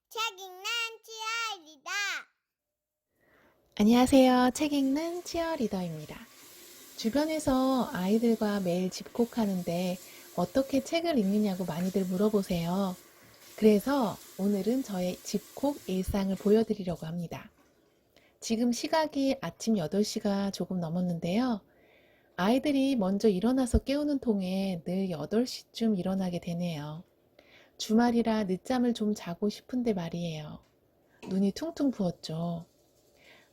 책 읽는 치아이다. 안녕하세요. 책 읽는 치어리더입니다. 주변에서 아이들과 매일 집콕하는데 어떻게 책을 읽느냐고 많이들 물어보세요. 그래서 오늘은 저의 집콕 일상을 보여드리려고 합니다. 지금 시각이 아침 8시가 조금 넘었는데요. 아이들이 먼저 일어나서 깨우는 통에 늘 8시쯤 일어나게 되네요. 주말이라 늦잠을 좀 자고 싶은데 말이에요. 눈이 퉁퉁 부었죠.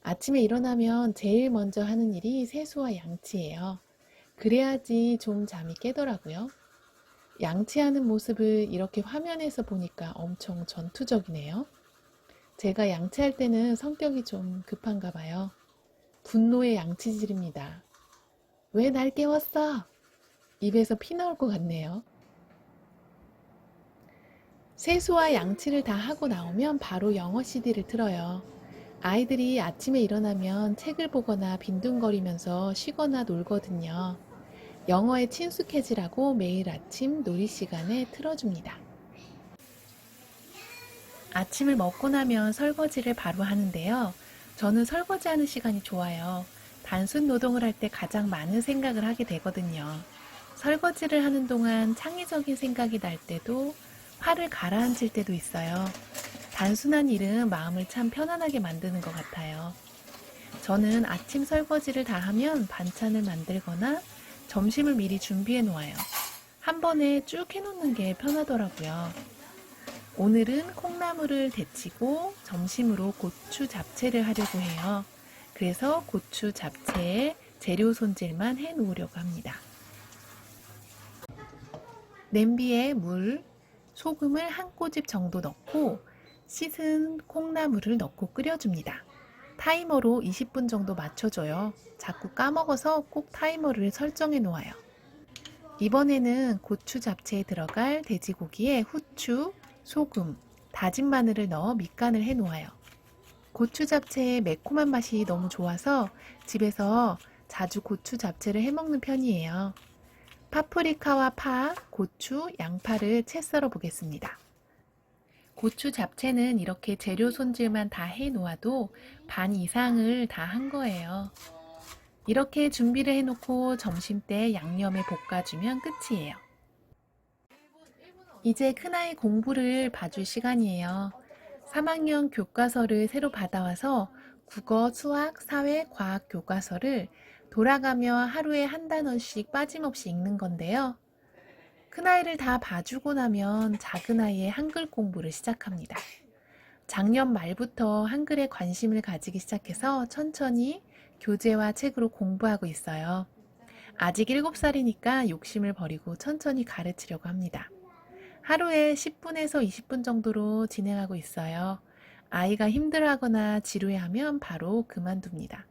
아침에 일어나면 제일 먼저 하는 일이 세수와 양치예요. 그래야지 좀 잠이 깨더라고요. 양치하는 모습을 이렇게 화면에서 보니까 엄청 전투적이네요. 제가 양치할 때는 성격이 좀 급한가 봐요. 분노의 양치질입니다. 왜 날 깨웠어? 입에서 피 나올 것 같네요. 세수와 양치를 다 하고 나오면 바로 영어 CD를 틀어요. 아이들이 아침에 일어나면 책을 보거나 빈둥거리면서 쉬거나 놀거든요. 영어에 친숙해지라고 매일 아침 놀이 시간에 틀어줍니다. 아침을 먹고 나면 설거지를 바로 하는데요. 저는 설거지하는 시간이 좋아요. 단순 노동을 할 때 가장 많은 생각을 하게 되거든요. 설거지를 하는 동안 창의적인 생각이 날 때도 화를 가라앉힐 때도 있어요. 단순한 일은 마음을 참 편안하게 만드는 것 같아요. 저는 아침 설거지를 다 하면 반찬을 만들거나 점심을 미리 준비해 놓아요. 한 번에 쭉 해놓는 게 편하더라고요. 오늘은 콩나물을 데치고 점심으로 고추 잡채를 하려고 해요. 그래서 고추 잡채에 재료 손질만 해 놓으려고 합니다. 냄비에 물, 소금을 한 꼬집 정도 넣고 씻은 콩나물을 넣고 끓여줍니다. 타이머로 20분 정도 맞춰줘요. 자꾸 까먹어서 꼭 타이머를 설정해 놓아요. 이번에는 고추 잡채에 들어갈 돼지고기에 후추, 소금, 다진 마늘을 넣어 밑간을 해 놓아요. 고추 잡채의 매콤한 맛이 너무 좋아서 집에서 자주 고추 잡채를 해 먹는 편이에요. 파프리카와 파, 고추, 양파를 채 썰어 보겠습니다. 고추 잡채는 이렇게 재료 손질만 다 해 놓아도 반 이상을 다 한 거예요. 이렇게 준비를 해놓고 점심때 양념에 볶아주면 끝이에요. 이제 큰아이 공부를 봐줄 시간이에요. 3학년 교과서를 새로 받아와서 국어, 수학, 사회, 과학 교과서를 돌아가며 하루에 한 단원씩 빠짐없이 읽는 건데요. 큰아이를 다 봐주고 나면 작은아이의 한글 공부를 시작합니다. 작년 말부터 한글에 관심을 가지기 시작해서 천천히 교재와 책으로 공부하고 있어요. 아직 7살이니까 욕심을 버리고 천천히 가르치려고 합니다. 하루에 10분에서 20분 정도로 진행하고 있어요. 아이가 힘들어하거나 지루해하면 바로 그만둡니다.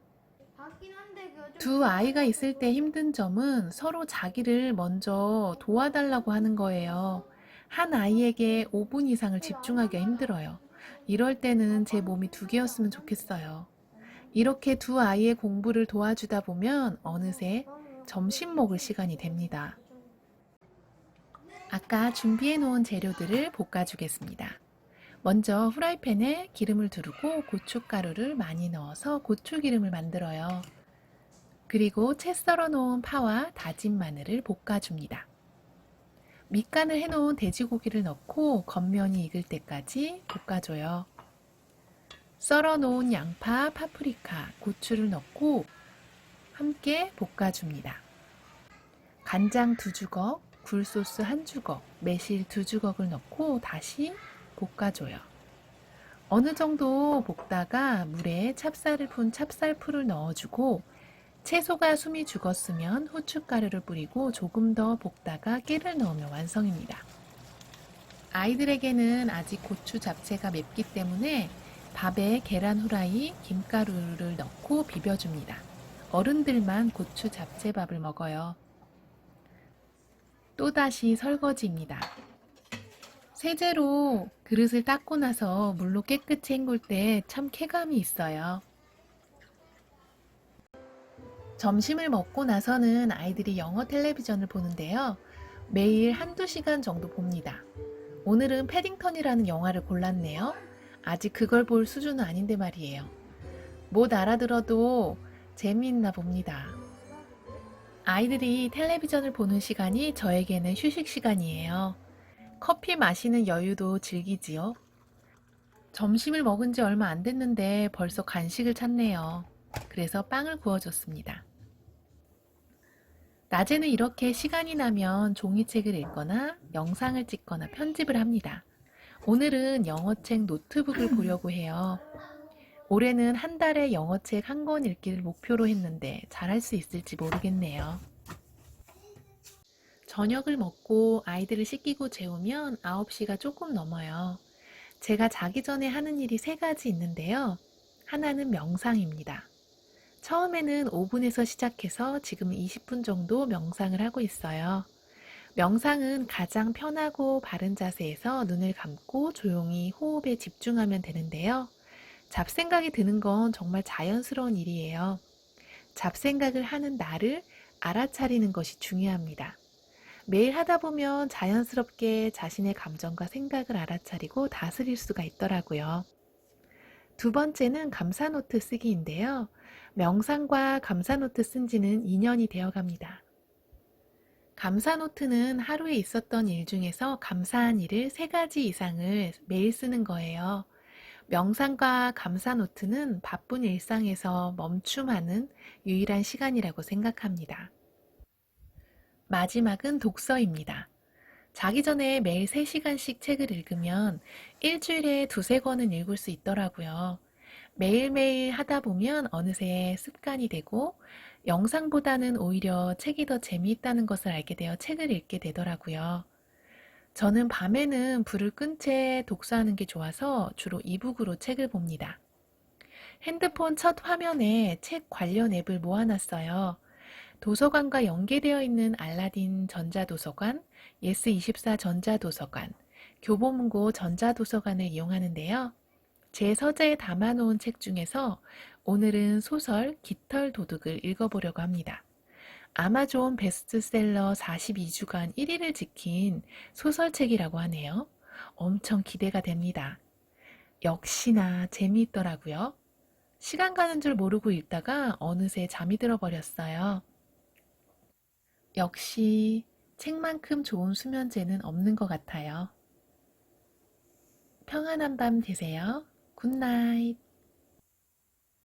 두 아이가 있을 때 힘든 점은 서로 자기를 먼저 도와달라고 하는 거예요. 한 아이에게 5분 이상을 집중하기가 힘들어요. 이럴 때는 제 몸이 2개였으면 좋겠어요. 이렇게 두 아이의 공부를 도와주다 보면 어느새 점심 먹을 시간이 됩니다. 아까 준비해 놓은 재료들을 볶아주겠습니다. 먼저 후라이팬에 기름을 두르고 고춧가루를 많이 넣어서 고추기름을 만들어요. 그리고 채 썰어 놓은 파와 다진 마늘을 볶아줍니다. 밑간을 해 놓은 돼지고기를 넣고 겉면이 익을 때까지 볶아줘요. 썰어 놓은 양파, 파프리카, 고추를 넣고 함께 볶아줍니다. 간장 2주걱, 굴소스 1주걱, 매실 2주걱을 넣고 다시 볶아줘요. 어느 정도 볶다가 물에 찹쌀을 푼 찹쌀풀을 넣어주고 채소가 숨이 죽었으면 후춧가루를 뿌리고 조금 더 볶다가 깨를 넣으면 완성입니다. 아이들에게는 아직 고추 잡채가 맵기 때문에 밥에 계란 후라이, 김가루를 넣고 비벼줍니다. 어른들만 고추 잡채밥을 먹어요. 또다시 설거지입니다. 세제로 그릇을 닦고 나서 물로 깨끗이 헹굴 때 참 쾌감이 있어요. 점심을 먹고 나서는 아이들이 영어 텔레비전을 보는데요. 매일 한두 시간 정도 봅니다. 오늘은 패딩턴이라는 영화를 골랐네요. 아직 그걸 볼 수준은 아닌데 말이에요. 못 알아들어도 재미있나 봅니다. 아이들이 텔레비전을 보는 시간이 저에게는 휴식 시간이에요. 커피 마시는 여유도 즐기지요. 점심을 먹은 지 얼마 안 됐는데 벌써 간식을 찾네요. 그래서 빵을 구워줬습니다. 낮에는 이렇게 시간이 나면 종이책을 읽거나 영상을 찍거나 편집을 합니다. 오늘은 영어책 노트북을 보려고 해요. 올해는 한 달에 영어책 한 권 읽기를 목표로 했는데 잘할 수 있을지 모르겠네요. 저녁을 먹고 아이들을 씻기고 재우면 9시가 조금 넘어요. 제가 자기 전에 하는 일이 세 가지 있는데요. 하나는 명상입니다. 처음에는 5분에서 시작해서 지금 20분 정도 명상을 하고 있어요. 명상은 가장 편하고 바른 자세에서 눈을 감고 조용히 호흡에 집중하면 되는데요. 잡생각이 드는 건 정말 자연스러운 일이에요. 잡생각을 하는 나를 알아차리는 것이 중요합니다. 매일 하다 보면 자연스럽게 자신의 감정과 생각을 알아차리고 다스릴 수가 있더라고요. 두 번째는 감사노트 쓰기인데요. 명상과 감사노트 쓴 지는 2년이 되어 갑니다. 감사노트는 하루에 있었던 일 중에서 감사한 일을 3가지 이상을 매일 쓰는 거예요. 명상과 감사노트는 바쁜 일상에서 멈춤하는 유일한 시간이라고 생각합니다. 마지막은 독서입니다. 자기 전에 매일 3시간씩 책을 읽으면 일주일에 2~3권은 읽을 수 있더라고요. 매일매일 하다 보면 어느새 습관이 되고 영상보다는 오히려 책이 더 재미있다는 것을 알게 되어 책을 읽게 되더라고요. 저는 밤에는 불을 끈 채 독서하는 게 좋아서 주로 이북으로 책을 봅니다. 핸드폰 첫 화면에 책 관련 앱을 모아놨어요. 도서관과 연계되어 있는 알라딘 전자도서관, 예스24 전자도서관, 교보문고 전자도서관을 이용하는데요. 제 서재에 담아놓은 책 중에서 오늘은 소설 깃털 도둑을 읽어보려고 합니다. 아마존 베스트셀러 42주간 1위를 지킨 소설책이라고 하네요. 엄청 기대가 됩니다. 역시나 재미있더라고요. 시간 가는 줄 모르고 읽다가 어느새 잠이 들어버렸어요. 역시 책만큼 좋은 수면제는 없는 것 같아요. 평안한 밤 되세요. 굿나잇.